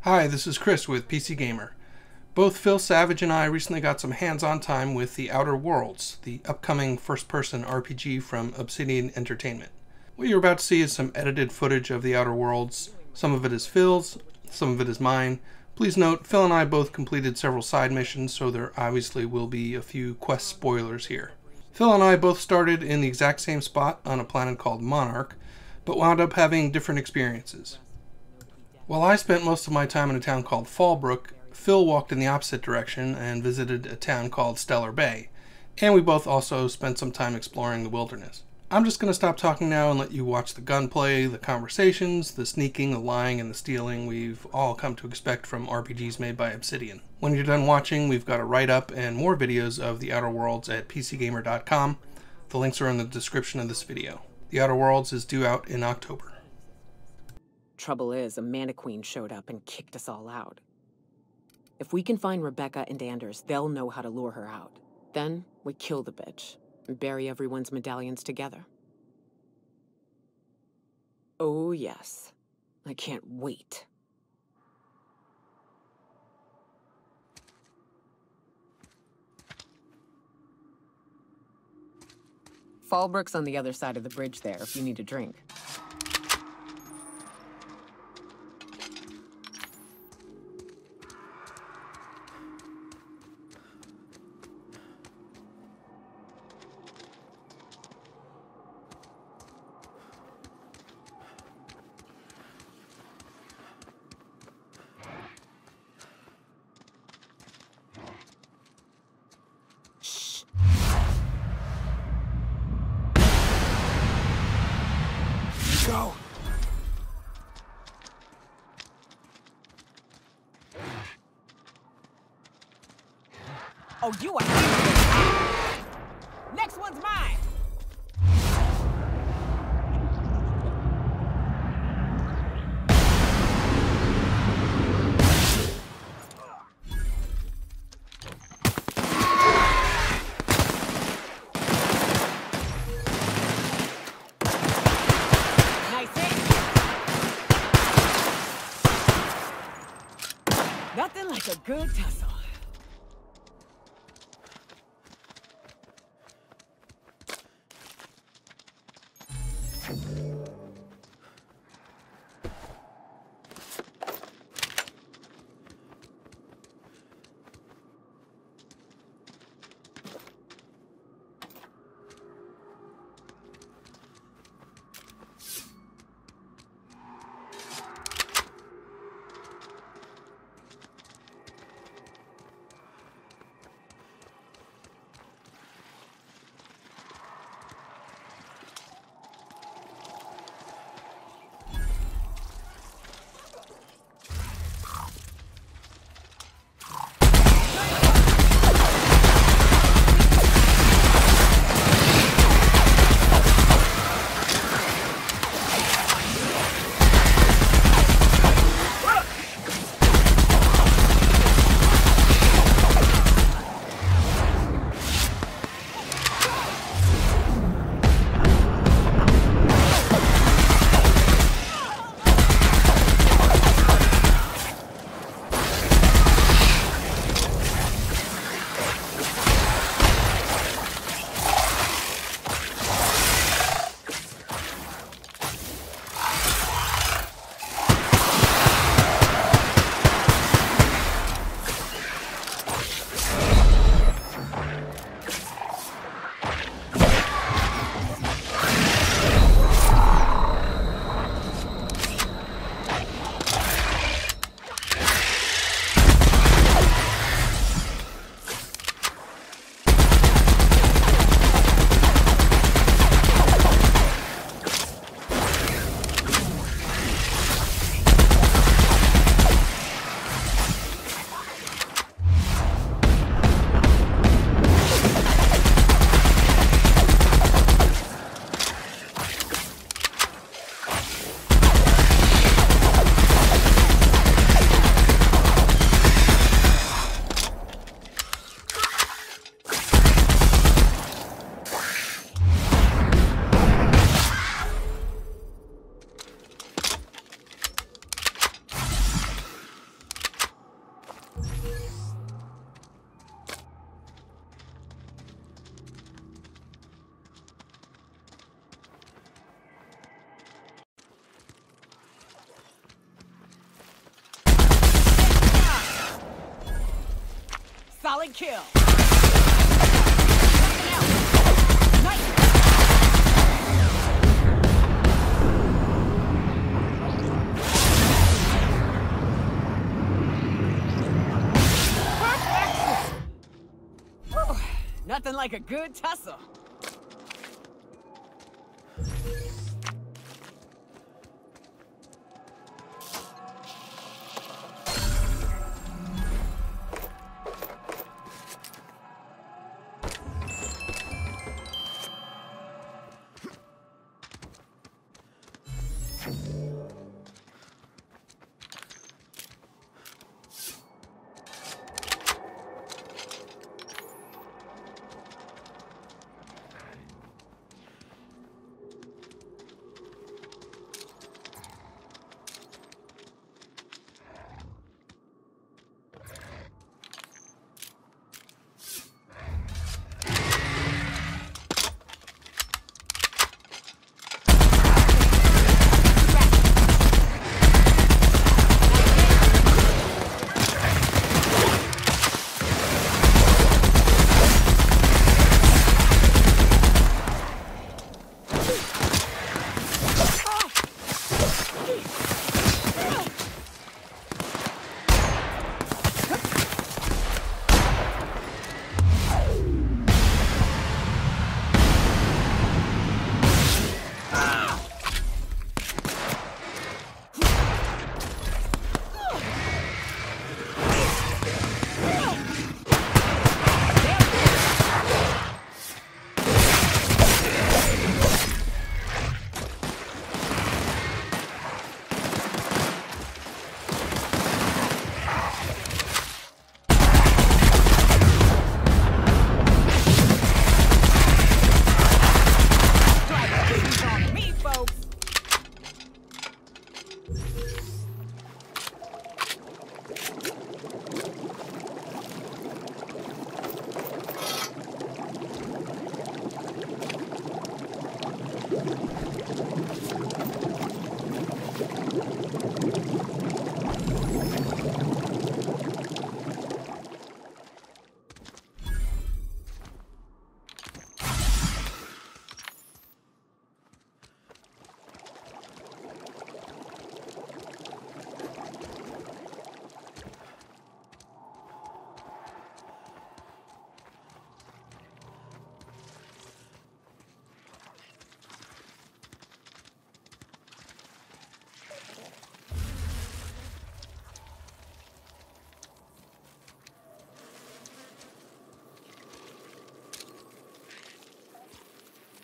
Hi, this is Chris with PC Gamer. Both Phil Savage and I recently got some hands-on time with The Outer Worlds, the upcoming first-person RPG from Obsidian Entertainment. What you're about to see is some edited footage of The Outer Worlds. Some of it is Phil's, some of it is mine. Please note, Phil and I both completed several side missions, so there obviously will be a few quest spoilers here. Phil and I both started in the exact same spot on a planet called Monarch, but wound up having different experiences. While I spent most of my time in a town called Fallbrook, Phil walked in the opposite direction and visited a town called Stellar Bay, and we both also spent some time exploring the wilderness. I'm just going to stop talking now and let you watch the gunplay, the conversations, the sneaking, the lying, and the stealing we've all come to expect from RPGs made by Obsidian. When you're done watching, we've got a write-up and more videos of The Outer Worlds at PCGamer.com. The links are in the description of this video. The Outer Worlds is due out in October. Trouble is, a Mantiqueen showed up and kicked us all out. If we can find Rebecca and Anders, they'll know how to lure her out. Then, we kill the bitch and bury everyone's medallions together. Oh yes. I can't wait. Fallbrook's on the other side of the bridge there if you need a drink. Go! Oh, you are... Next one's mine! Nice hit! Nothing like a good tussle. Solid kill. Nothing else. Nice. Nothing like a good tussle.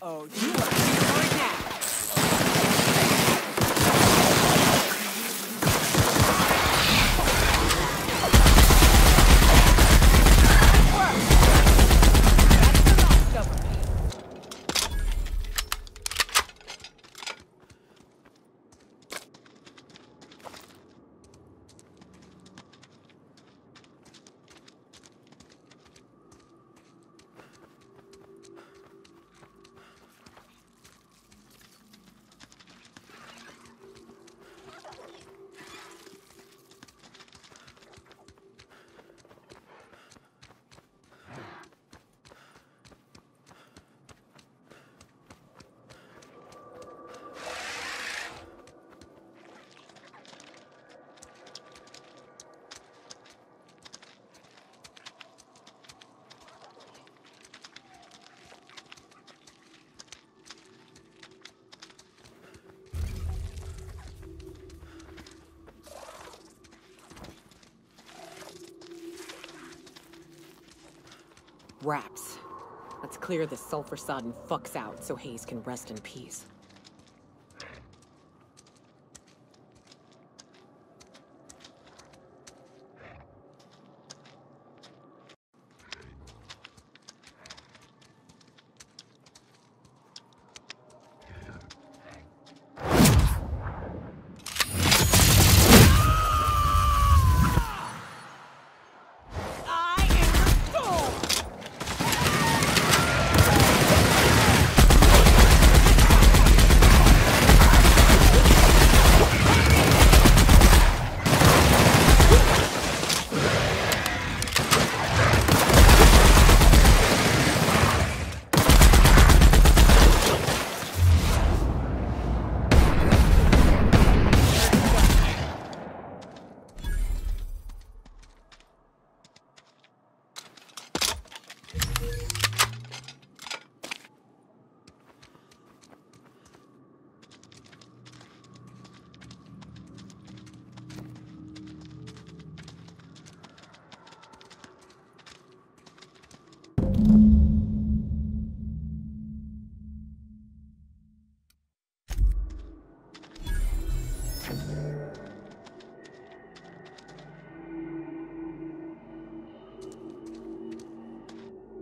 Oh, you are right now. Wraps. Let's clear this sulfur-sodden fucks out so Hayes can rest in peace.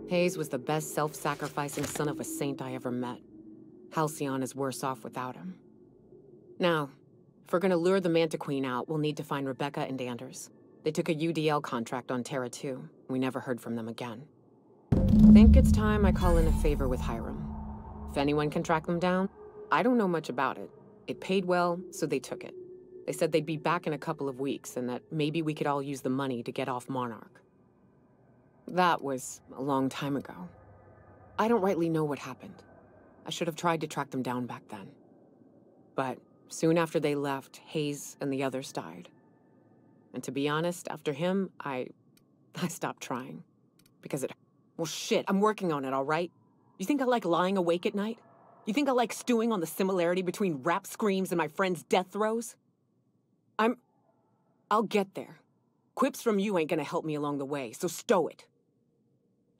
Hayes was the best self-sacrificing son of a saint I ever met. Halcyon is worse off without him. Now, if we're gonna lure the Manta Queen out, we'll need to find Rebecca and Anders. They took a UDL contract on Terra 2. We never heard from them again. Think it's time I call in a favor with Hiram. If anyone can track them down, I don't know much about it. It paid well, so they took it. They said they'd be back in a couple of weeks, and that maybe we could all use the money to get off Monarch. That was a long time ago. I don't rightly know what happened. I should have tried to track them down back then. But soon after they left, Hayes and the others died. And to be honest, after him, I stopped trying. Because it... Well, shit, I'm working on it, all right? You think I like lying awake at night? You think I like stewing on the similarity between rap screams and my friend's death throes? I'll get there. Quips from you ain't gonna help me along the way, so stow it.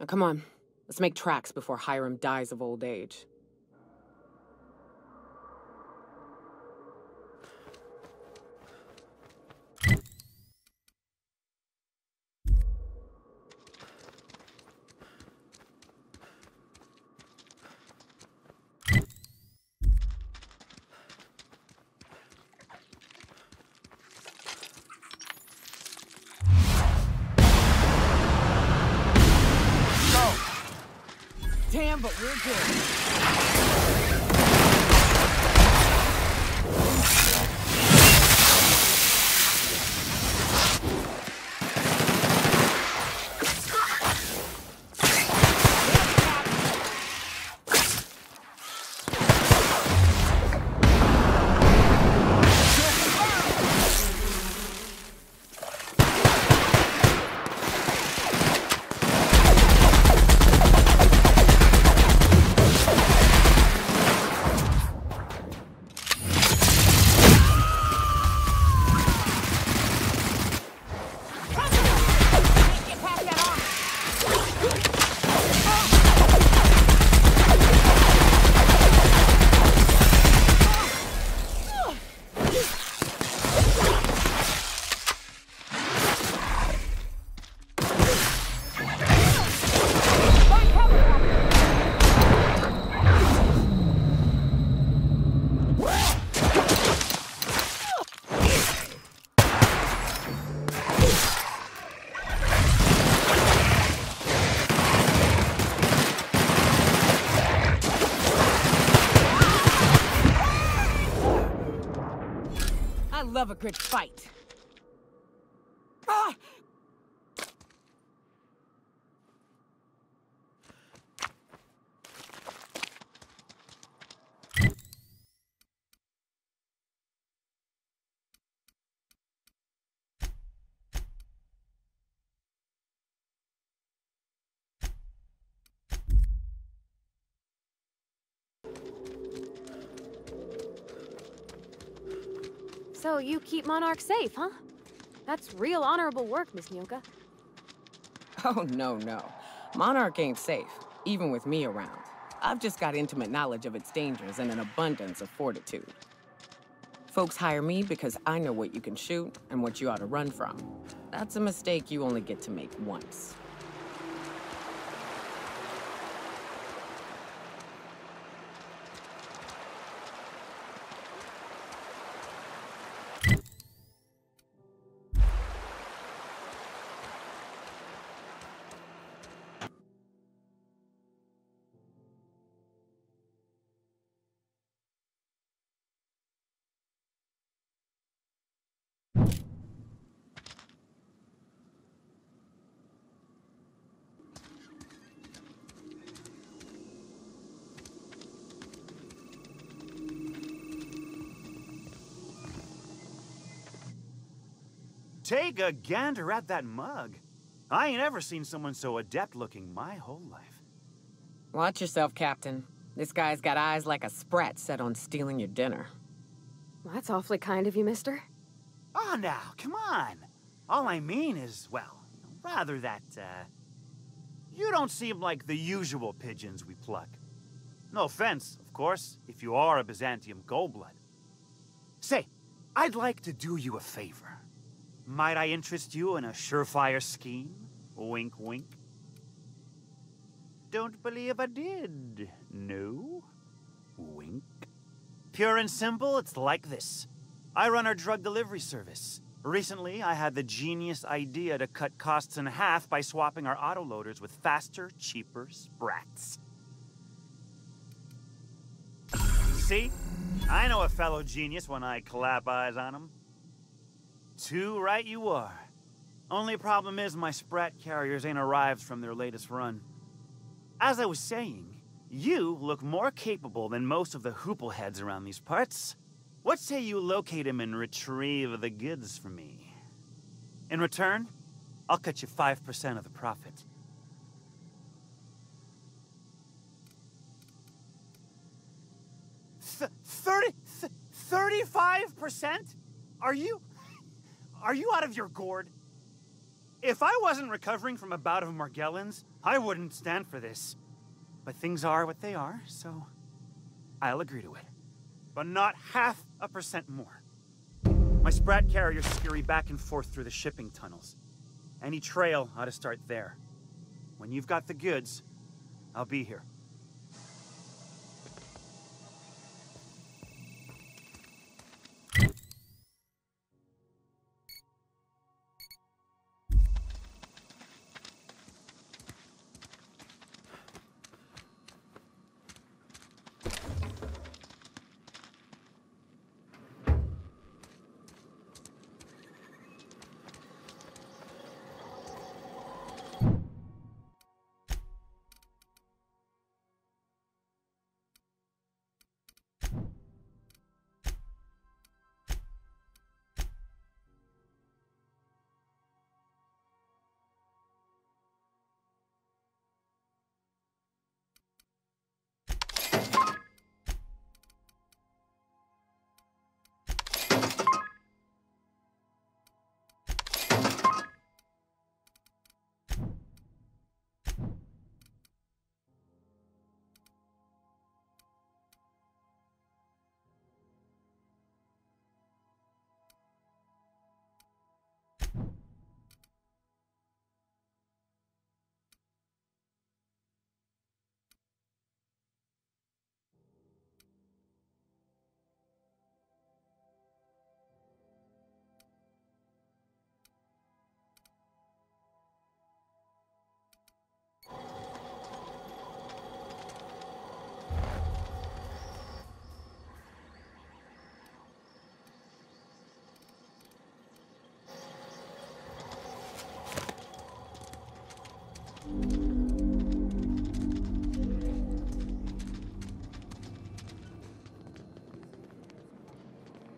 Now come on, let's make tracks before Hiram dies of old age. Damn, but we're good. Love a good fight. Ah! So you keep Monarch safe, huh? That's real honorable work, Miss Nyoka. Oh, no. Monarch ain't safe, even with me around. I've just got intimate knowledge of its dangers and an abundance of fortitude. Folks hire me because I know what you can shoot and what you ought to run from. That's a mistake you only get to make once. Take a gander at that mug. I ain't ever seen someone so adept looking my whole life. Watch yourself, Captain. This guy's got eyes like a sprat set on stealing your dinner. Well, that's awfully kind of you, mister. Oh, now, come on. All I mean is, well, rather that, you don't seem like the usual pigeons we pluck. No offense, of course, if you are a Byzantium Goldblood. Say, I'd like to do you a favor. Might I interest you in a surefire scheme? Wink, wink. don't believe I did. No? Wink. Pure and simple, it's like this. I run our drug delivery service. Recently, I had the genius idea to cut costs in half by swapping our autoloaders with faster, cheaper sprats. See? I know a fellow genius when I clap eyes on him. Too right you are. Only problem is my sprat carriers ain't arrived from their latest run. As I was saying, you look more capable than most of the hoople heads around these parts. What say you locate him and retrieve the goods for me? In return, I'll cut you 5% of the profit. 35%? Are you out of your gourd? If I wasn't recovering from a bout of Morgellons, I wouldn't stand for this. But things are what they are, so I'll agree to it. But not 0.5% more. My sprat carriers scurry back and forth through the shipping tunnels. Any trail ought to start there. When you've got the goods, I'll be here.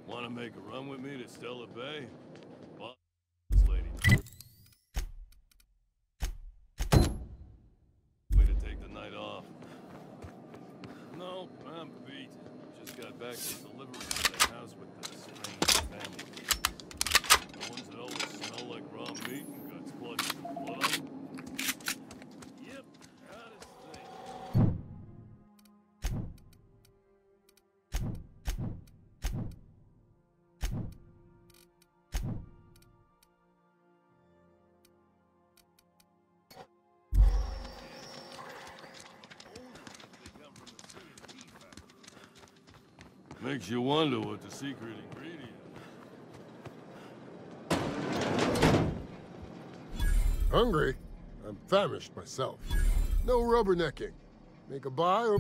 Want to make a run with me to Stella Bay? Boss lady. Way to take the night off. No, I'm beat. Just got back from delivery to the house with the strange family. The ones that always smell like raw meat and got splotches of blood on them. Yep, hottest thing. Makes you wonder what the secret ingredient is. Hungry? I'm famished myself. No rubbernecking. Make a buy or...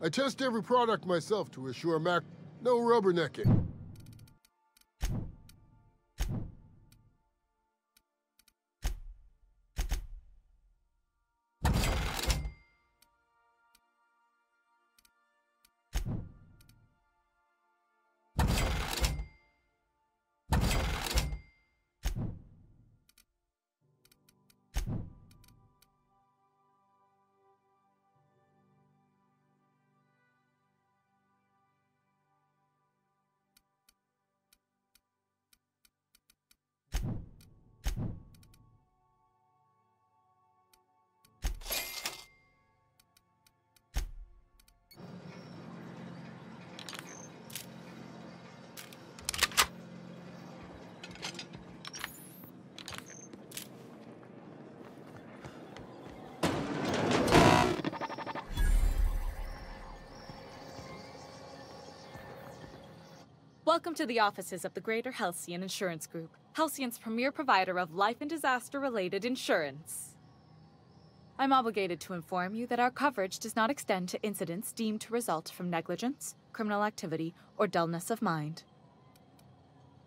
I test every product myself to assure no rubbernecking. Welcome to the offices of the Greater Halcyon Insurance Group, Halcyon's premier provider of life and disaster-related insurance. I'm obligated to inform you that our coverage does not extend to incidents deemed to result from negligence, criminal activity, or dullness of mind.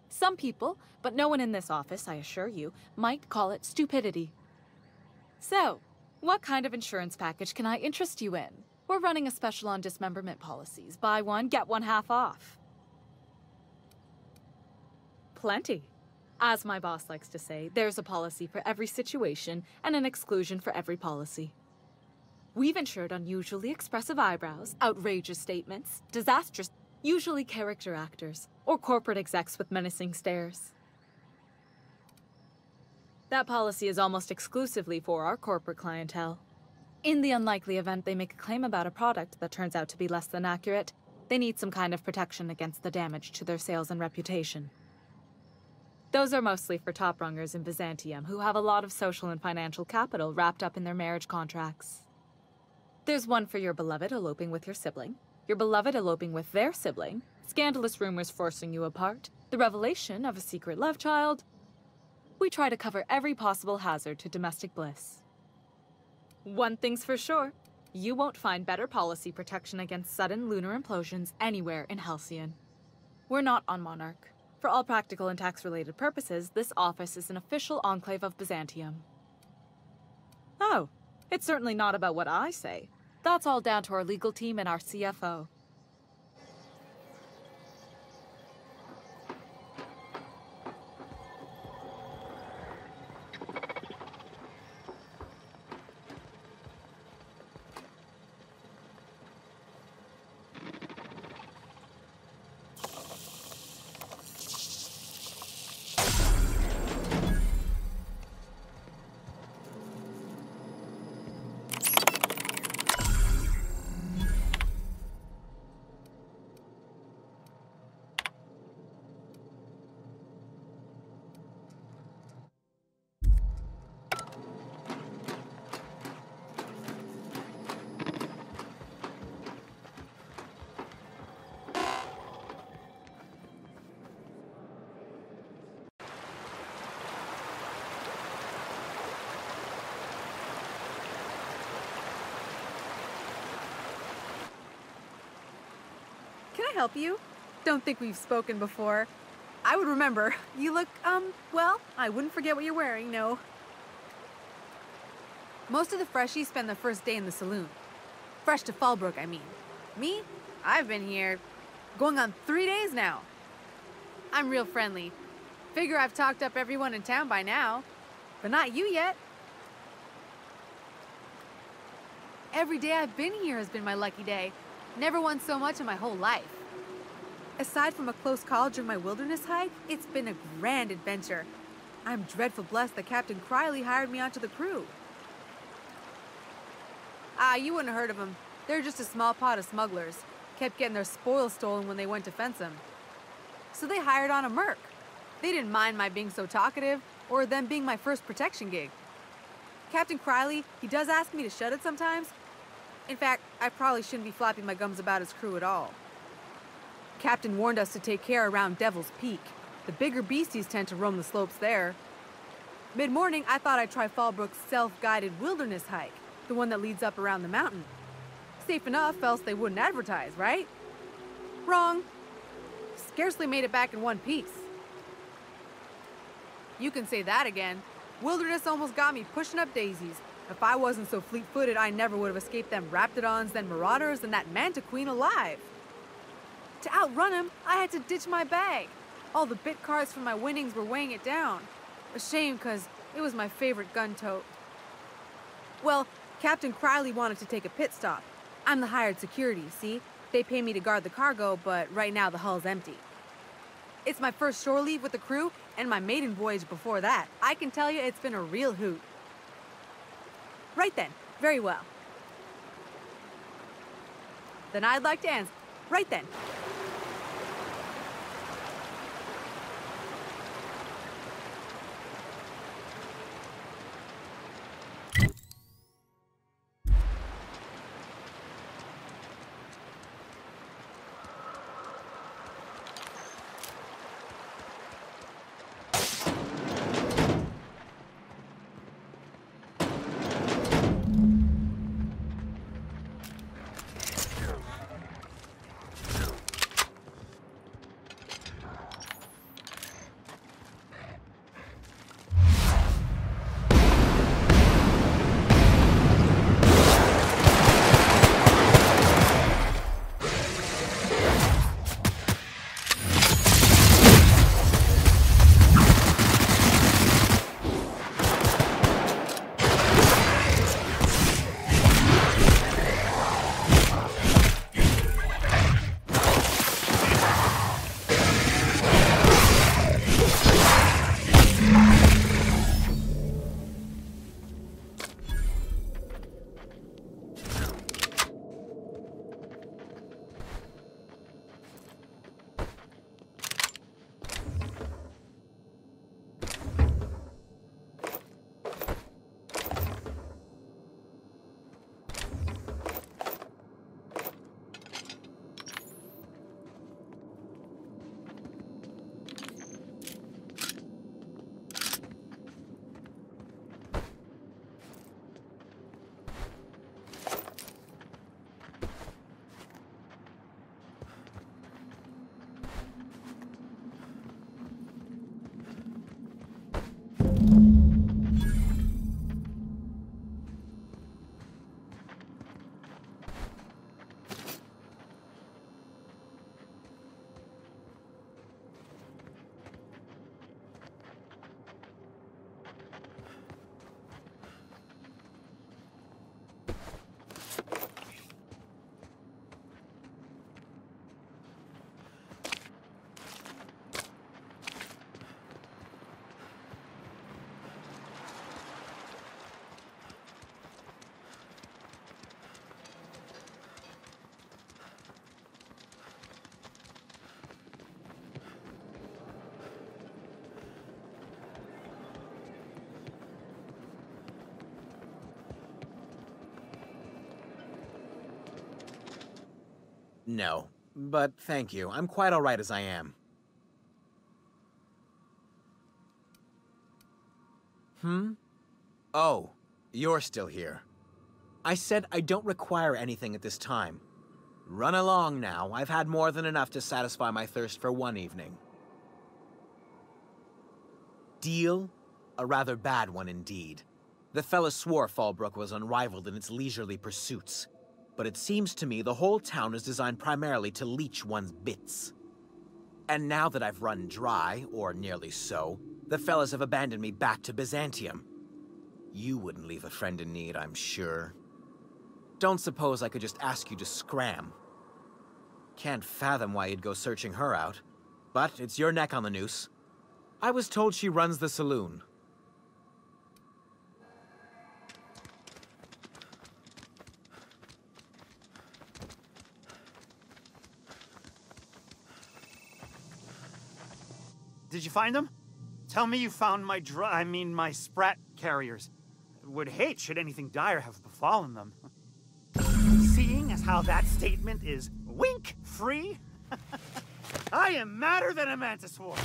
Some people, but no one in this office, I assure you, might call it stupidity. So, what kind of insurance package can I interest you in? We're running a special on dismemberment policies. Buy one, get one half off. Plenty. As my boss likes to say, there's a policy for every situation and an exclusion for every policy. We've insured unusually expressive eyebrows, outrageous statements, disastrous, usually character actors, or corporate execs with menacing stares. That policy is almost exclusively for our corporate clientele. In the unlikely event they make a claim about a product that turns out to be less than accurate, they need some kind of protection against the damage to their sales and reputation. Those are mostly for top-rungers in Byzantium who have a lot of social and financial capital wrapped up in their marriage contracts. There's one for your beloved eloping with your sibling, your beloved eloping with their sibling, scandalous rumors forcing you apart, the revelation of a secret love child. We try to cover every possible hazard to domestic bliss. One thing's for sure, you won't find better policy protection against sudden lunar implosions anywhere in Halcyon. We're not on Monarch. For all practical and tax-related purposes, this office is an official enclave of Byzantium. Oh, it's certainly not about what I say. That's all down to our legal team and our CFO. Can I help you? Don't think we've spoken before. I would remember. You look, well, I wouldn't forget what you're wearing, no. Most of the freshies spend their first day in the saloon. Fresh to Fallbrook, I mean. Me? I've been here going on 3 days now. I'm real friendly. Figure I've talked up everyone in town by now. But not you yet. Every day I've been here has been my lucky day. Never won so much in my whole life. Aside from a close call during my wilderness hike, it's been a grand adventure. I'm dreadful blessed that Captain Criley hired me onto the crew. You wouldn't have heard of them. They're just a small pot of smugglers. Kept getting their spoils stolen when they went to fence them. So they hired on a merc. They didn't mind my being so talkative, or them being my first protection gig. Captain Criley, he does ask me to shut it sometimes. In fact, I probably shouldn't be flapping my gums about his crew at all. Captain warned us to take care around Devil's Peak. The bigger beasties tend to roam the slopes there. Mid-morning, I thought I'd try Fallbrook's self-guided wilderness hike, the one that leads up around the mountain. Safe enough, else they wouldn't advertise, right? Wrong. Scarcely made it back in one piece. You can say that again. Wilderness almost got me pushing up daisies. If I wasn't so fleet-footed, I never would have escaped them Raptidons, then Marauders, and that Manta Queen alive. To outrun him, I had to ditch my bag. All the bit cards from my winnings were weighing it down. A shame, because it was my favorite gun tote. Well, Captain Criley wanted to take a pit stop. I'm the hired security, see? They pay me to guard the cargo, but right now the hull's empty. It's my first shore leave with the crew, and my maiden voyage before that. I can tell you it's been a real hoot. Right then. Very well. Then I'd like to answer. Right then. No, but thank you. I'm quite all right as I am. Oh, you're still here. I said I don't require anything at this time. Run along now. I've had more than enough to satisfy my thirst for one evening. Deal? A rather bad one indeed. The fella swore Fallbrook was unrivaled in its leisurely pursuits. But it seems to me the whole town is designed primarily to leech one's bits. And now that I've run dry, or nearly so, the fellas have abandoned me back to Byzantium. You wouldn't leave a friend in need, I'm sure. Don't suppose I could just ask you to scram. Can't fathom why you'd go searching her out. But it's your neck on the noose. I was told she runs the saloon. Did you find them? Tell me you found my my sprat carriers. Would hate should anything dire have befallen them. Seeing as how that statement is wink-free, I am madder than a mantisaur,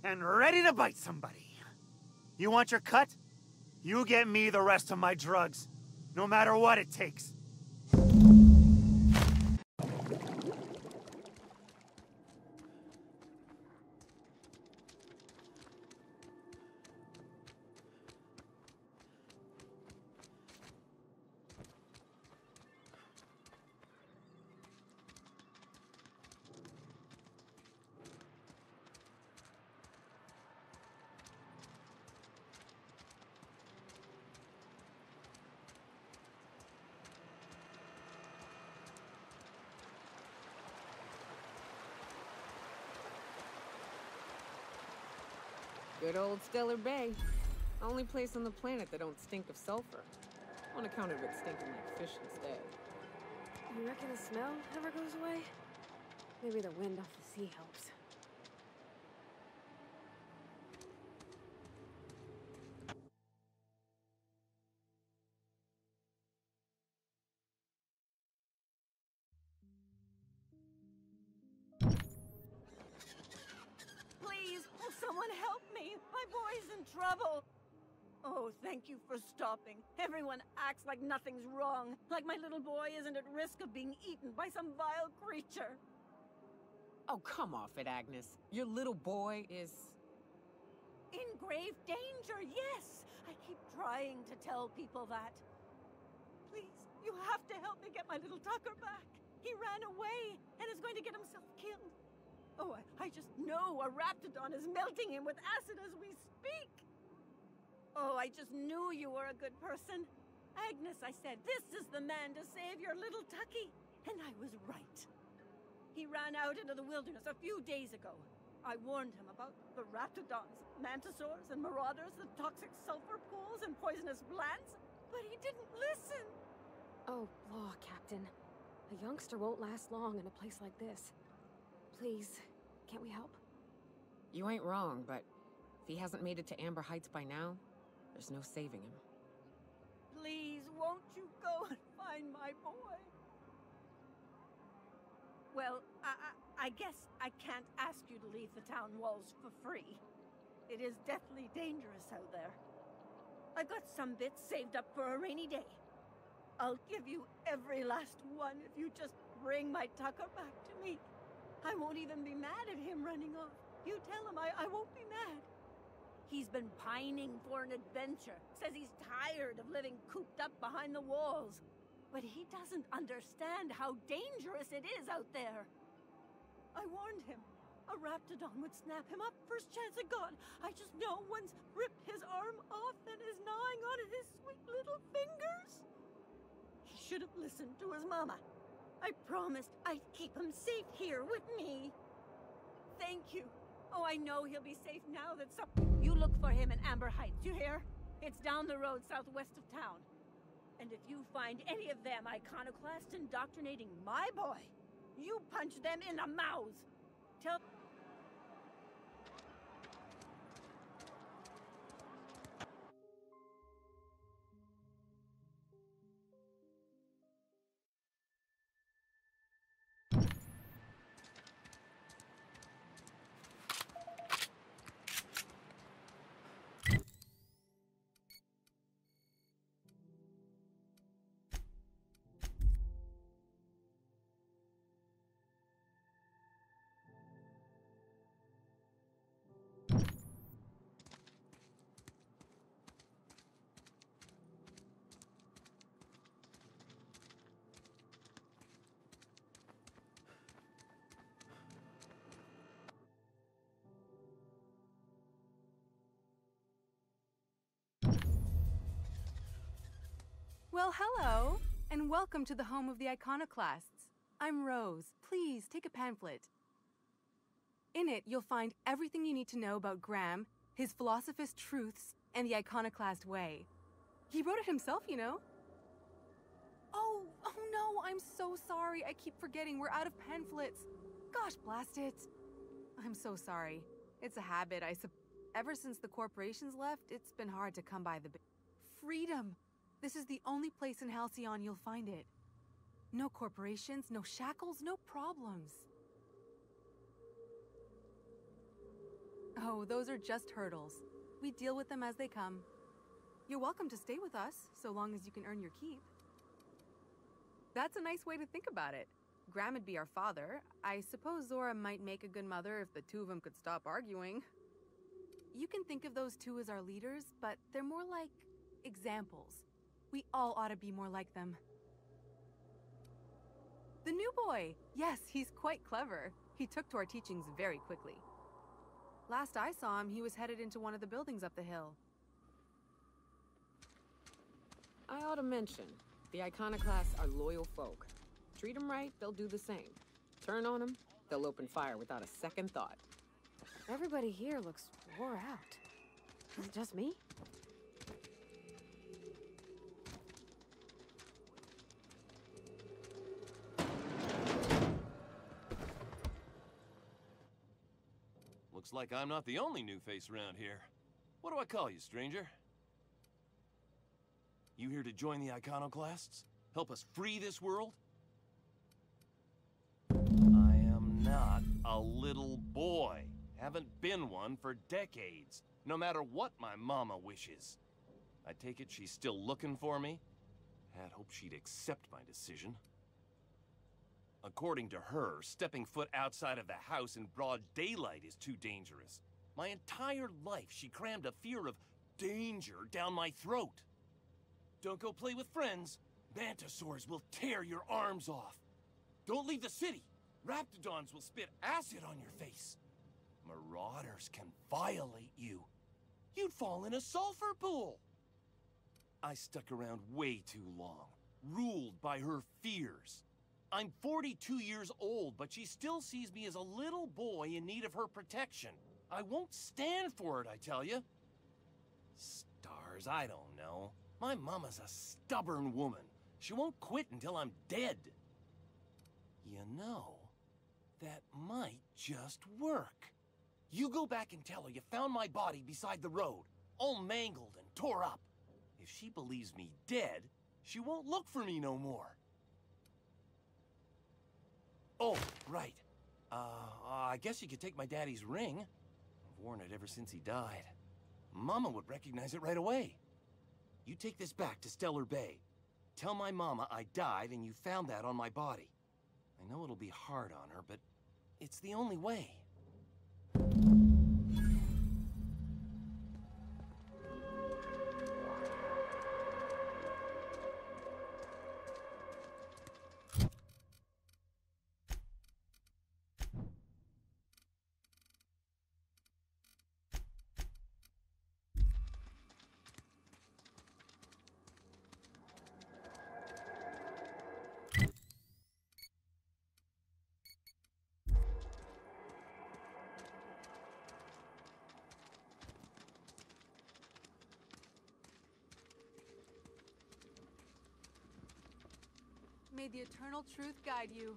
and ready to bite somebody. You want your cut? You get me the rest of my drugs, no matter what it takes. Good old Stellar Bay. Only place on the planet that don't stink of sulfur. On account of it stinking like fish instead. You reckon the smell ever goes away? Maybe the wind off the sea helps. Please, will someone help me? My boy's in trouble. Oh, thank you for stopping. Everyone acts like nothing's wrong. Like my little boy isn't at risk of being eaten by some vile creature. Oh, come off it, Agnes. Your little boy is... In grave danger, yes. I keep trying to tell people that. Please, you have to help me get my little Tucker back. He ran away and is going to get himself killed. Oh, I just know a Raptidon is melting him with acid as we speak. Oh, I just knew you were a good person. Agnes, I said, this is the man to save your little Tucky. And I was right. He ran out into the wilderness a few days ago. I warned him about the Raptidons, Mantisaurs, and Marauders, the toxic sulfur pools, and poisonous plants, but he didn't listen. Oh, law, Captain. A youngster won't last long in a place like this. Please, can't we help? You ain't wrong, but if he hasn't made it to Amber Heights by now, there's no saving him. Please, won't you go and find my boy? Well, I guess I can't ask you to leave the town walls for free. It is deathly dangerous out there. I've got some bits saved up for a rainy day. I'll give you every last one if you just bring my Tucker back to me. I won't even be mad at him running off. You tell him I won't be mad. He's been pining for an adventure. Says he's tired of living cooped up behind the walls. But he doesn't understand how dangerous it is out there. I warned him. A Raptidon would snap him up first chance it got. I just know one's ripped his arm off and is gnawing on his sweet little fingers. He should have listened to his mama. I promised I'd keep him safe here with me. Thank you. Oh, I know he'll be safe now that some... You look for him in Amber Heights, you hear? It's down the road southwest of town. And if you find any of them iconoclasts indoctrinating my boy, you punch them in the mouths. Tell... Well, hello, and welcome to the home of the Iconoclasts. I'm Rose. Please, take a pamphlet. In it, you'll find everything you need to know about Graham, his Philosophist truths, and the Iconoclast way. He wrote it himself, you know. Oh no, I'm so sorry. I keep forgetting we're out of pamphlets. Gosh, blast it. I'm so sorry. It's a habit, Ever since the corporations left, it's been hard to come by the freedom. This is the only place in Halcyon you'll find it. No corporations, no shackles, no problems. Oh, those are just hurdles. We deal with them as they come. You're welcome to stay with us, so long as you can earn your keep. That's a nice way to think about it. Graham would be our father. I suppose Zora might make a good mother if the two of them could stop arguing. You can think of those two as our leaders, but they're more like examples. We all ought to be more like them. The new boy! Yes, he's quite clever. He took to our teachings very quickly. Last I saw him, he was headed into one of the buildings up the hill. I ought to mention, the Iconoclasts are loyal folk. Treat them right, they'll do the same. Turn on them, they'll open fire without a second thought. Everybody here looks wore out. Is it just me? Looks like I'm not the only new face around here. What do I call you, stranger? You here to join the Iconoclasts? Help us free this world? I am not a little boy. Haven't been one for decades, no matter what my mama wishes. I take it she's still looking for me? Had hoped she'd accept my decision. According to her, stepping foot outside of the house in broad daylight is too dangerous. My entire life, she crammed a fear of danger down my throat. Don't go play with friends. Mantisaurs will tear your arms off. Don't leave the city. Raptidons will spit acid on your face. Marauders can violate you. You'd fall in a sulfur pool. I stuck around way too long, ruled by her fears. I'm 42 years old, but she still sees me as a little boy in need of her protection. I won't stand for it, I tell you. Stars, I don't know. My mama's a stubborn woman. She won't quit until I'm dead. You know, that might just work. You go back and tell her you found my body beside the road, all mangled and tore up. If she believes me dead, she won't look for me no more. Oh, right. I guess you could take my daddy's ring. I've worn it ever since he died. Mama would recognize it right away. You take this back to Stellar Bay. Tell my mama I died and you found that on my body. I know it'll be hard on her, but it's the only way. May the eternal truth guide you.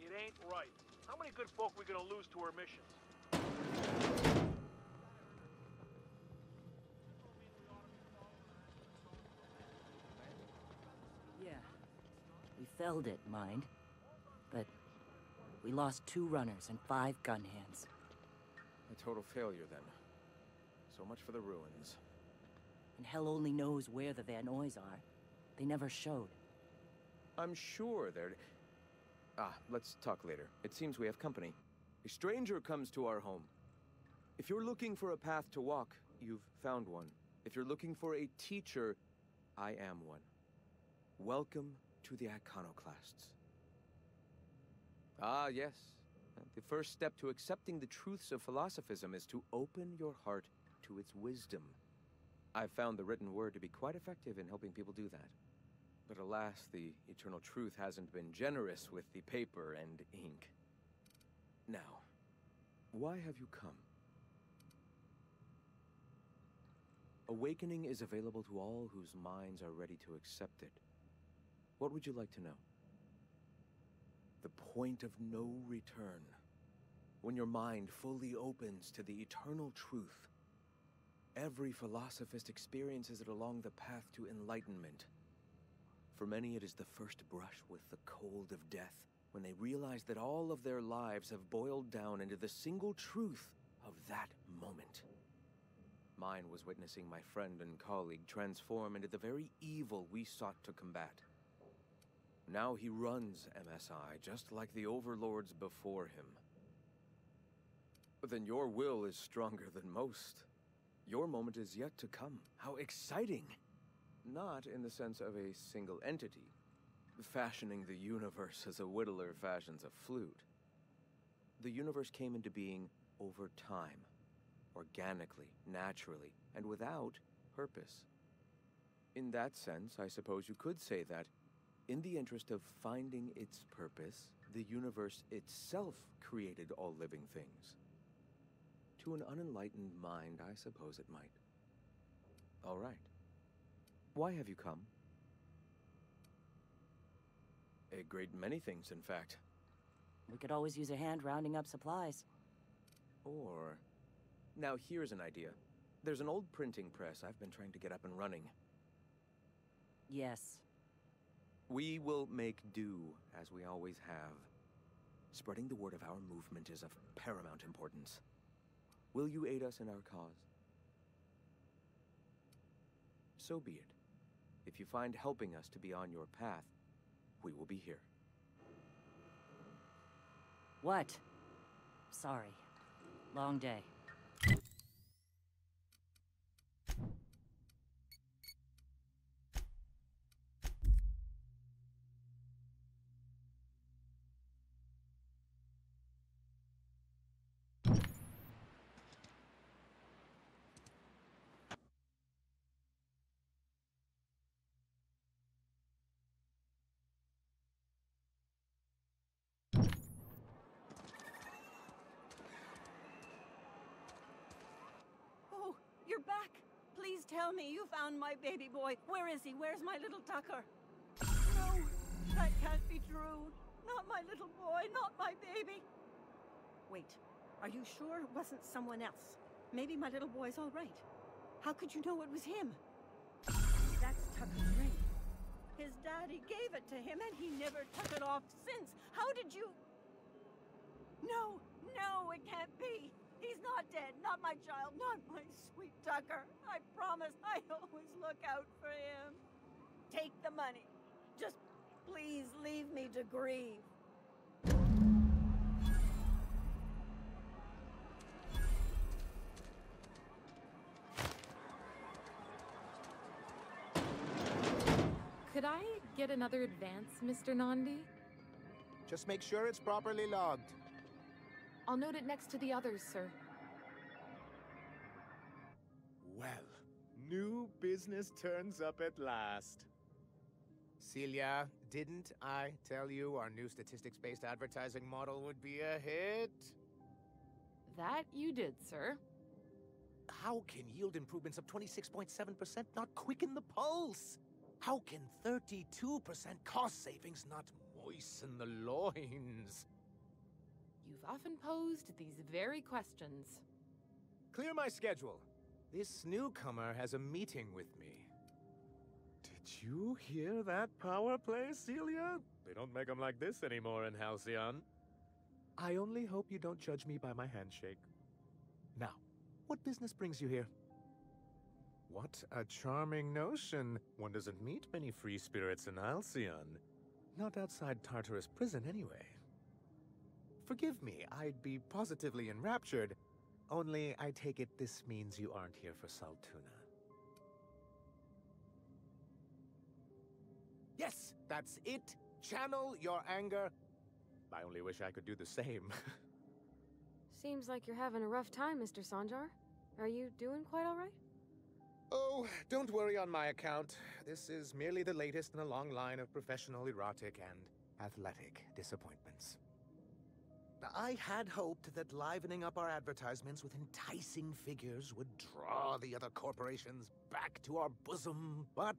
It ain't right. How many good folk we gonna lose to our missions? We felled it, mind. But we lost 2 runners and 5 gun hands. A total failure, then. So much for the ruins. And hell only knows where the Van Oys are. They never showed. I'm sure they're... let's talk later. It seems we have company. A stranger comes to our home. If you're looking for a path to walk, you've found one. If you're looking for a teacher, I am one. Welcome to the Iconoclasts. Ah, yes. The first step to accepting the truths of philosophism is to open your heart to its wisdom. I've found the written word to be quite effective in helping people do that. But alas, the eternal truth hasn't been generous with the paper and ink. Now, why have you come? Awakening is available to all whose minds are ready to accept it. What would you like to know? The point of no return. When your mind fully opens to the eternal truth. Every philosophist experiences it along the path to enlightenment. For many, it is the first brush with the cold of death, when they realize that all of their lives have boiled down into the single truth of that moment. Mine was witnessing my friend and colleague transform into the very evil we sought to combat. Now he runs MSI, just like the overlords before him. But then your will is stronger than most. Your moment is yet to come. How exciting! Not in the sense of a single entity, fashioning the universe as a whittler fashions a flute. The universe came into being over time, organically, naturally, and without purpose. In that sense, I suppose you could say that, in the interest of finding its purpose, the universe itself created all living things. To an unenlightened mind, I suppose it might. All right. Why have you come? A great many things, in fact. We could always use a hand rounding up supplies. Or... Now, here's an idea. There's an old printing press I've been trying to get up and running. Yes. We will make do, as we always have. Spreading the word of our movement is of paramount importance. Will you aid us in our cause? So be it. If you find helping us to be on your path, we will be here. What? Sorry. Long day. Oh, you're back. Please tell me you found my baby boy. Where is he? Where's my little Tucker? No, that can't be true. Not my little boy, not my baby. Wait, are you sure it wasn't someone else? Maybe my little boy's all right. How could you know it was him? That's Tucker's ring. His daddy gave it to him and he never took it off since. How did you... No, no, it can't be. He's not dead, not my child, not my sweet Tucker. I promise I always look out for him. Take the money. Just please leave me to grieve. Could I get another advance, Mr. Nandi? Just make sure it's properly logged. I'll note it next to the others, sir. Well, new business turns up at last. Celia, didn't I tell you our new statistics-based advertising model would be a hit? That you did, sir. How can yield improvements of 26.7% not quicken the pulse? How can 32% cost savings not moisten the loins? You've often posed these very questions. Clear my schedule. This newcomer has a meeting with me. Did you hear that power play, Celia? They don't make them like this anymore in Halcyon. I only hope you don't judge me by my handshake. Now, what business brings you here? What a charming notion. One doesn't meet many free spirits in Halcyon. Not outside Tartarus prison, anyway. Forgive me, I'd be positively enraptured. Only, I take it this means you aren't here for Saltuna. Yes, that's it. Channel your anger. I only wish I could do the same. Seems like you're having a rough time, Mr. Sanjar. Are you doing quite all right? Oh, don't worry on my account. This is merely the latest in a long line of professional erotic and athletic disappointments. I had hoped that livening up our advertisements with enticing figures would draw the other corporations back to our bosom, but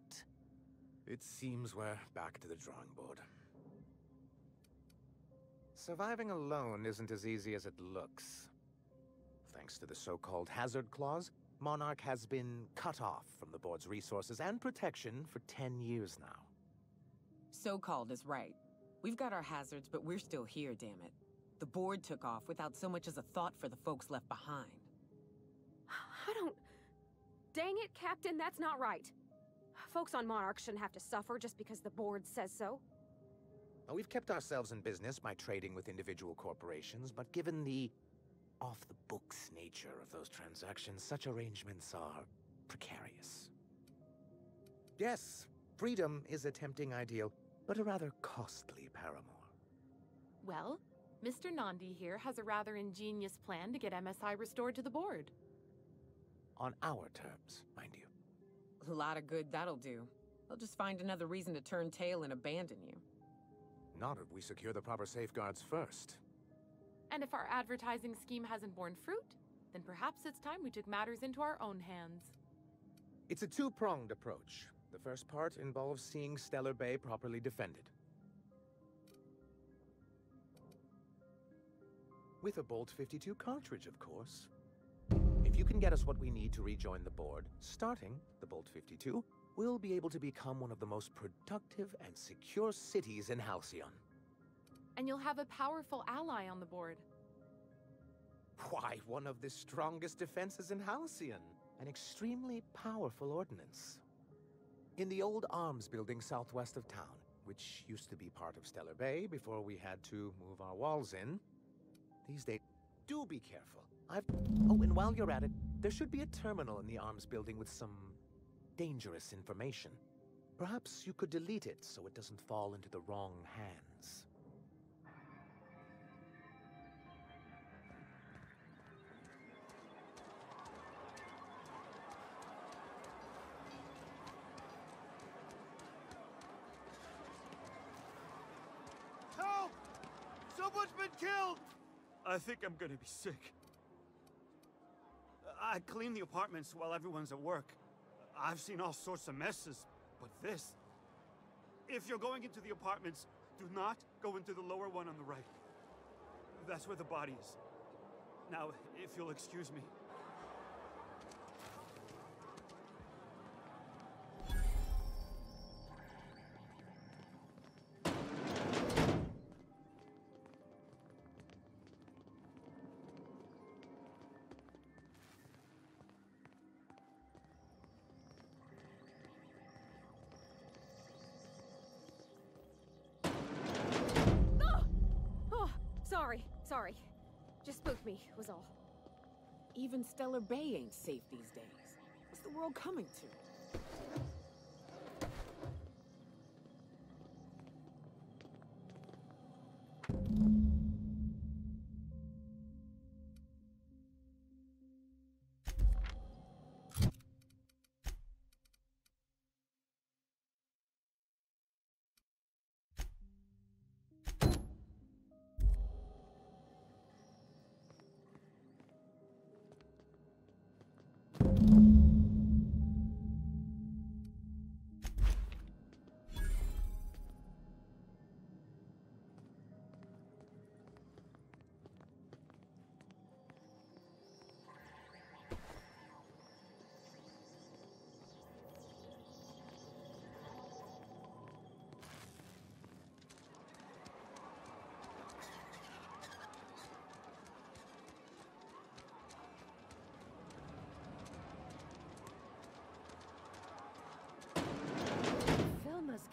it seems we're back to the drawing board. Surviving alone isn't as easy as it looks. Thanks to the so-called hazard clause, Monarch has been cut off from the board's resources and protection for 10 years now. So-called is right. We've got our hazards, but we're still here, damn it. The board took off without so much as a thought for the folks left behind. I don't... Dang it, Captain, that's not right. Folks on Monarch shouldn't have to suffer just because the board says so. Now, we've kept ourselves in business by trading with individual corporations, but given the off-the-books nature of those transactions, such arrangements are precarious. Yes, freedom is a tempting ideal, but a rather costly paramour. Well, Mr. Nandi here has a rather ingenious plan to get MSI restored to the board. On our terms, mind you. A lot of good that'll do. They'll just find another reason to turn tail and abandon you. Not if we secure the proper safeguards first. And if our advertising scheme hasn't borne fruit, then perhaps it's time we took matters into our own hands. It's a two-pronged approach. The first part involves seeing Stellar Bay properly defended. With a Bolt 52 cartridge, of course. If you can get us what we need to rejoin the board, starting the Bolt 52, we'll be able to become one of the most productive and secure cities in Halcyon. And you'll have a powerful ally on the board. Why, one of the strongest defenses in Halcyon. An extremely powerful ordnance. In the old arms building southwest of town, which used to be part of Stellar Bay before we had to move our walls in. These days, do be careful. Oh, and while you're at it, there should be a terminal in the arms building with some dangerous information. Perhaps you could delete it so it doesn't fall into the wrong hands. Help! Someone's been killed! I think I'm gonna be sick. I clean the apartments while everyone's at work. I've seen all sorts of messes, but this... If you're going into the apartments, do not go into the lower one on the right. That's where the body is. Now, if you'll excuse me. Sorry. Just spooked me, was all. Even Stellar Bay ain't safe these days. What's the world coming to?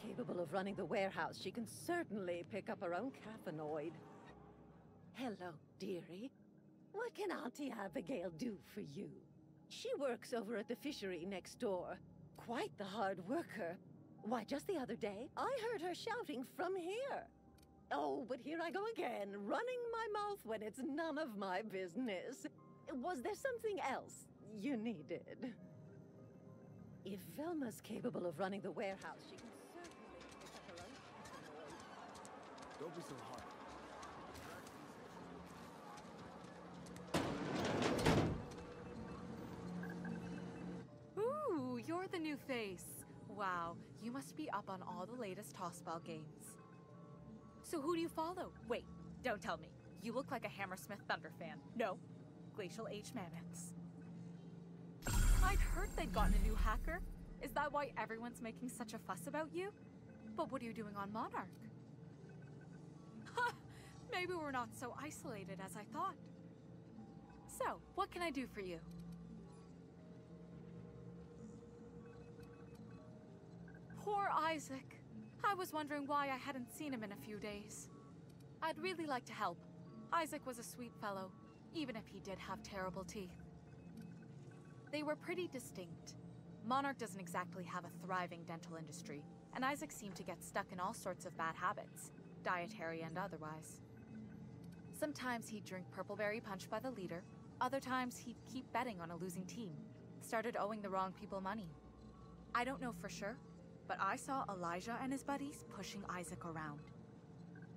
Capable of running the warehouse, she can certainly pick up her own caffeinoid. Hello, dearie. What can Auntie Abigail do for you? She works over at the fishery next door. Quite the hard worker. Why, just the other day, I heard her shouting from here. Oh, but here I go again, running my mouth when it's none of my business. Was there something else you needed? If Velma's capable of running the warehouse, she can certainly pick up her own. Don't be so hard. Ooh, you're the new face. Wow, you must be up on all the latest Tossball games. So who do you follow? Wait, don't tell me. You look like a Hammersmith Thunder fan. No, Glacial Age Mammoths. I'd heard they'd gotten a new hacker. Is that why everyone's making such a fuss about you? But what are you doing on Monarch? Ha! Maybe we're not so isolated as I thought. So, what can I do for you? Poor Isaac. I was wondering why I hadn't seen him in a few days. I'd really like to help. Isaac was a sweet fellow, even if he did have terrible teeth. They were pretty distinct. Monarch doesn't exactly have a thriving dental industry, and Isaac seemed to get stuck in all sorts of bad habits, dietary and otherwise. Sometimes he'd drink Purpleberry Punch by the liter, other times he'd keep betting on a losing team, started owing the wrong people money. I don't know for sure, but I saw Elijah and his buddies pushing Isaac around.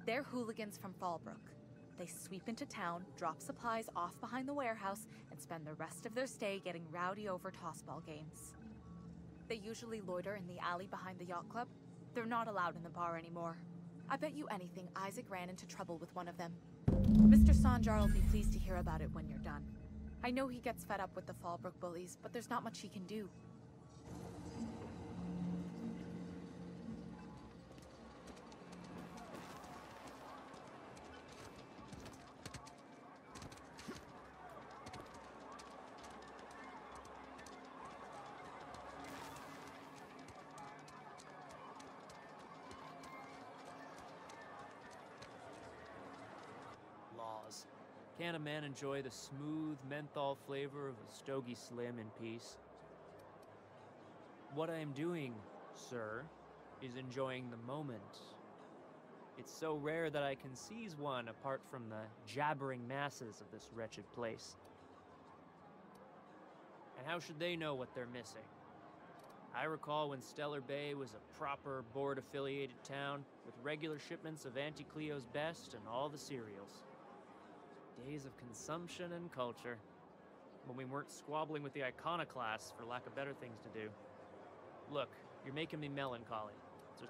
They're hooligans from Fallbrook. They sweep into town, drop supplies off behind the warehouse, and spend the rest of their stay getting rowdy over tossball games. They usually loiter in the alley behind the yacht club. They're not allowed in the bar anymore. I bet you anything Isaac ran into trouble with one of them. Mr. Sanjar will be pleased to hear about it when you're done. I know he gets fed up with the Fallbrook bullies, but there's not much he can do. Laws. Can a man enjoy the smooth menthol flavor of a Stogie Slim in peace? What I am doing, sir, is enjoying the moment. It's so rare that I can seize one apart from the jabbering masses of this wretched place. And how should they know what they're missing? I recall when Stellar Bay was a proper board-affiliated town with regular shipments of Auntie Cleo's best and all the cereals. Days of consumption and culture, when we weren't squabbling with the iconoclasts for lack of better things to do. Look, you're making me melancholy. So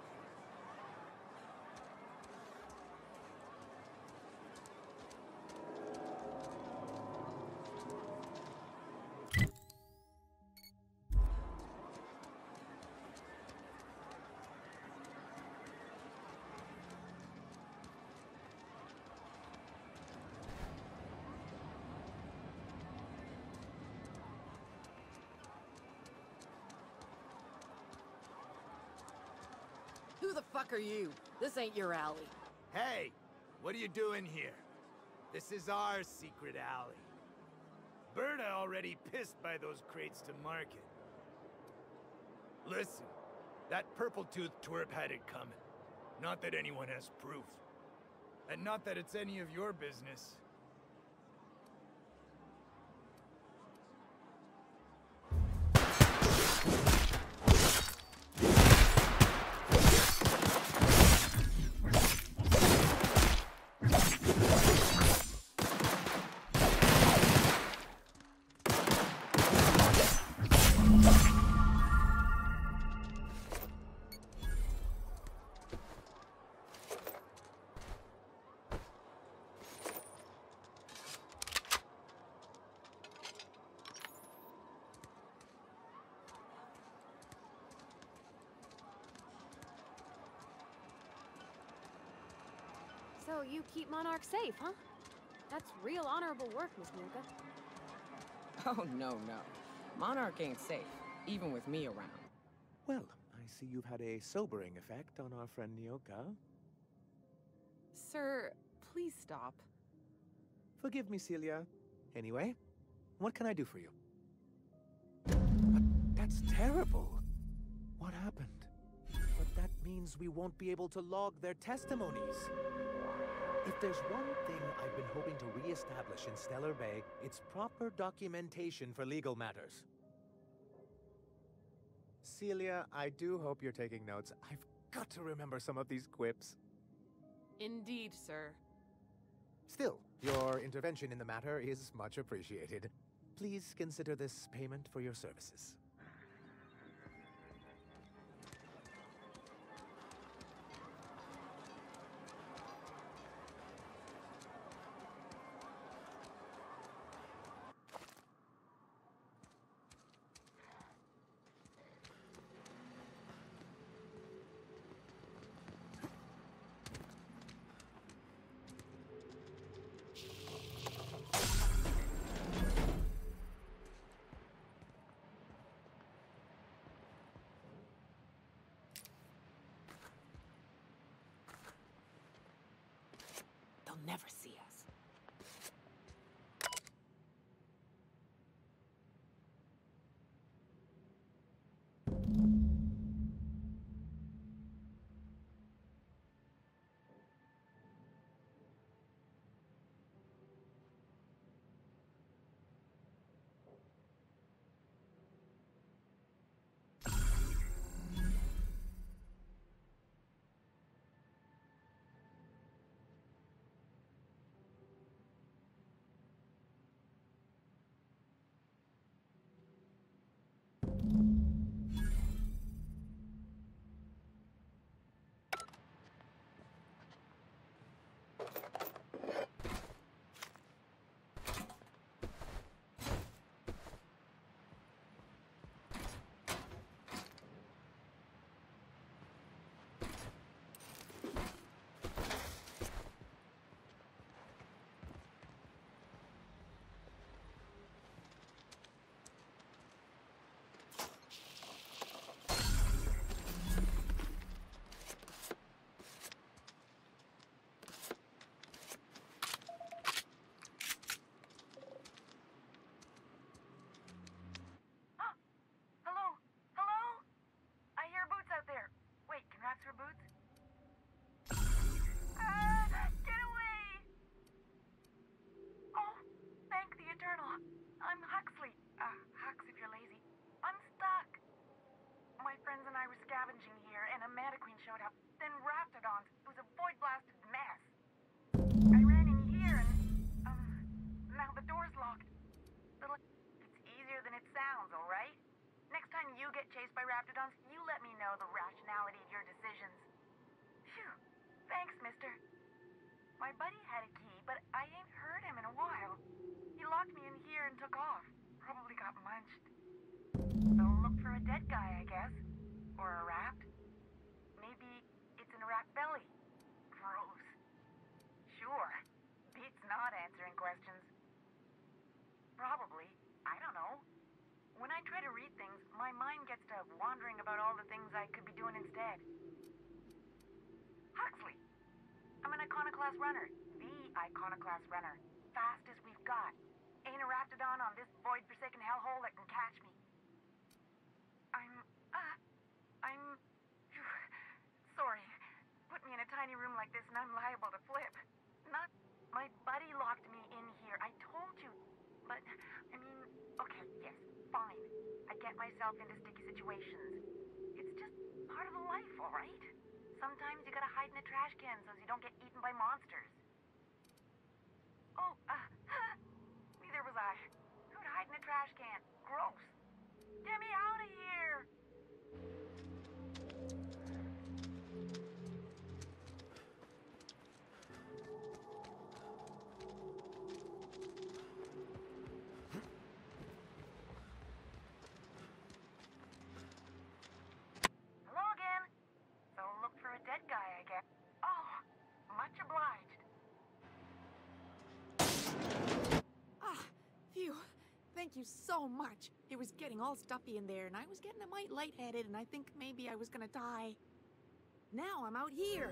Who the fuck are you? This ain't your alley. Hey, what are you doing here? This is our secret alley. Berta already pissed by those crates to market. Listen, that purple-toothed twerp had it coming. Not that anyone has proof. And not that it's any of your business. So you keep Monarch safe, huh? That's real honorable work, Miss Nilka. Oh, no. Monarch ain't safe, even with me around. Well, I see you've had a sobering effect on our friend Nyoka. Sir, please stop. Forgive me, Celia. Anyway, what can I do for you? That's terrible. What happened? But that means we won't be able to log their testimonies. If there's one thing I've been hoping to re-establish in Stellar Bay, it's proper documentation for legal matters. Celia, I do hope you're taking notes. I've got to remember some of these quips. Indeed, sir. Still, your intervention in the matter is much appreciated. Please consider this payment for your services. They'll never see us. Showed up, then Raptidons. It was a void-blasted mess. I ran in here and, now the door's locked. It's easier than it sounds, alright? Next time you get chased by Raptidons, you let me know the rationality of your decisions. Phew. Thanks, mister. My buddy had a key, but I ain't heard him in a while. He locked me in here and took off. Probably got munched. So look for a dead guy, I guess. Or a rat. Maybe it's in a rat belly. Gross. Sure. Beats not answering questions. Probably. I don't know. When I try to read things, my mind gets to wandering about all the things I could be doing instead. Huxley! I'm an Iconoclast runner. The Iconoclast runner. Fastest we've got. Ain't a Raptidon on this void-forsaken hellhole that can catch me. I'm... Sorry. Put me in a tiny room like this and I'm liable to flip. Not... My buddy locked me in here. I told you. But, I mean... Okay, yes, fine. I get myself into sticky situations. It's just part of the life, alright? Sometimes you gotta hide in a trash can so you don't get eaten by monsters. Oh, neither was I. Who'd hide in a trash can? Gross. Get me out of here! Hello again. So look for a dead guy, I guess. Oh, much obliged. Phew. Thank you so much. It was getting all stuffy in there, and I was getting a mite lightheaded, and I think maybe I was gonna die. Now I'm out here,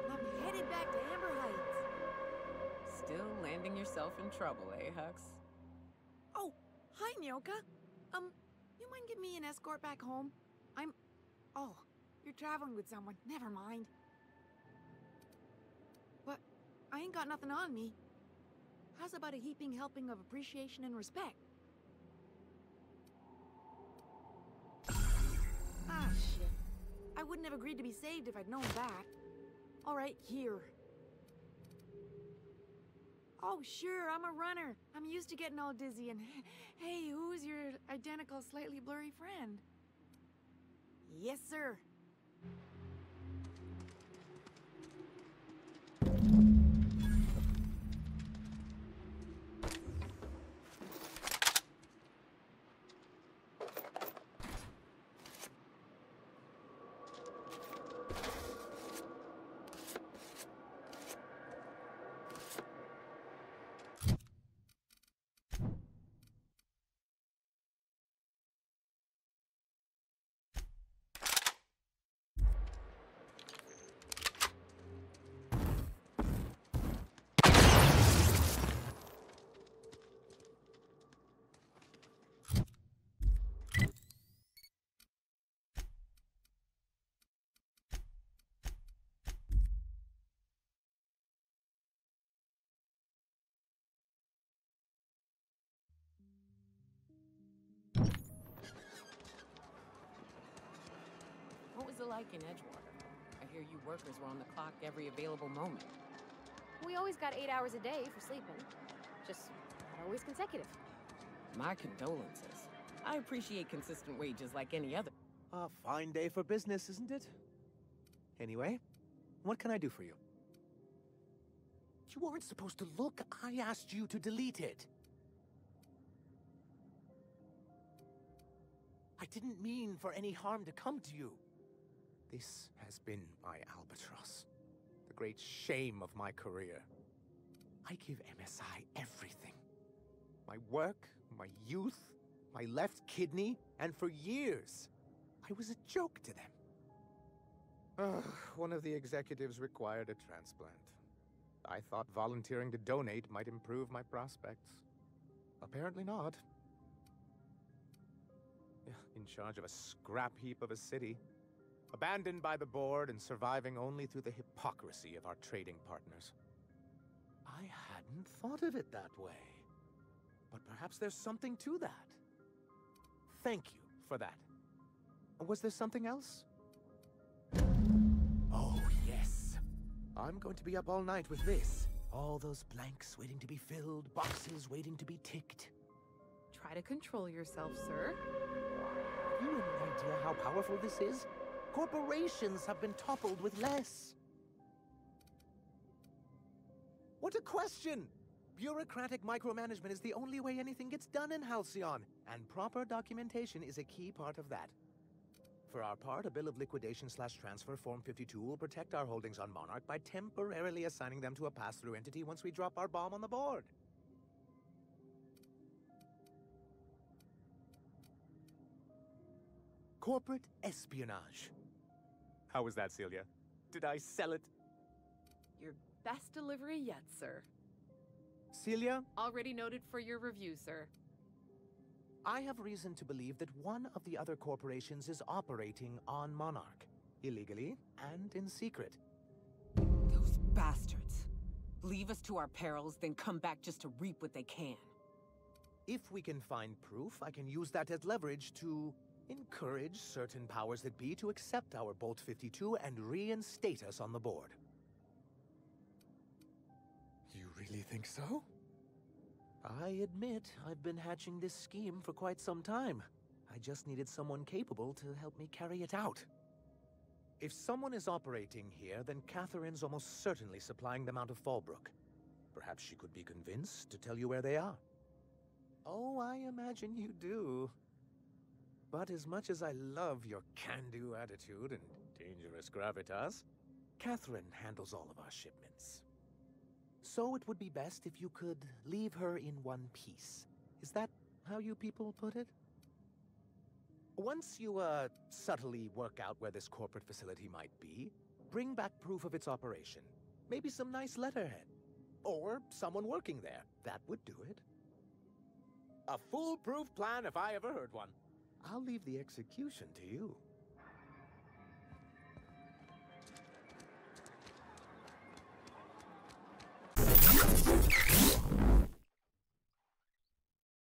and I'm headed back to Amber Heights. Still landing finding yourself in trouble, eh, Hux? Oh, hi, Nyoka. You mind giving me an escort back home? Oh, you're traveling with someone. Never mind. But I ain't got nothing on me. How's about a heaping helping of appreciation and respect? Ah, shit. I wouldn't have agreed to be saved if I'd known that. All right, here. Oh, sure, I'm a runner. I'm used to getting all dizzy and... Hey, who's your identical, slightly blurry friend? Yes, sir. What was it like in Edgewater? I hear you workers were on the clock every available moment. We always got 8 hours a day for sleeping. Just not always consecutive. My condolences. I appreciate consistent wages like any other. A fine day for business, isn't it? Anyway, what can I do for you? You weren't supposed to look. I asked you to delete it. I didn't mean for any harm to come to you. This has been my albatross. The great shame of my career. I give MSI everything. My work, my youth, my left kidney, and for years, I was a joke to them. One of the executives required a transplant. I thought volunteering to donate might improve my prospects. Apparently not. In charge of a scrap heap of a city. Abandoned by the board and surviving only through the hypocrisy of our trading partners. I hadn't thought of it that way. But perhaps there's something to that. Thank you for that. Was there something else? Oh, yes. I'm going to be up all night with this. All those blanks waiting to be filled, boxes waiting to be ticked. Try to control yourself, sir. Have you any idea how powerful this is? Corporations have been toppled with less. What a question! Bureaucratic micromanagement is the only way anything gets done in Halcyon, and proper documentation is a key part of that. For our part, a bill of liquidation/transfer Form 52 will protect our holdings on Monarch by temporarily assigning them to a pass-through entity once we drop our bomb on the board. Corporate espionage. How was that, Celia? Did I sell it? Your best delivery yet, sir. Celia? Already noted for your review, sir. I have reason to believe that one of the other corporations is operating on Monarch. Illegally and in secret. Those bastards. Leave us to our perils, then come back just to reap what they can. If we can find proof, I can use that as leverage to encourage certain powers that be to accept our Bolt 52 and reinstate us on the board. You really think so? I admit I've been hatching this scheme for quite some time. I just needed someone capable to help me carry it out. If someone is operating here, then Catherine's almost certainly supplying them out of Fallbrook. Perhaps she could be convinced to tell you where they are. Oh, I imagine you do. But as much as I love your can-do attitude and dangerous gravitas, Catherine handles all of our shipments. So it would be best if you could leave her in one piece. Is that how you people put it? Once you, subtly work out where this corporate facility might be, bring back proof of its operation. Maybe some nice letterhead. Or someone working there. That would do it. A foolproof plan if I ever heard one. I'll leave the execution to you.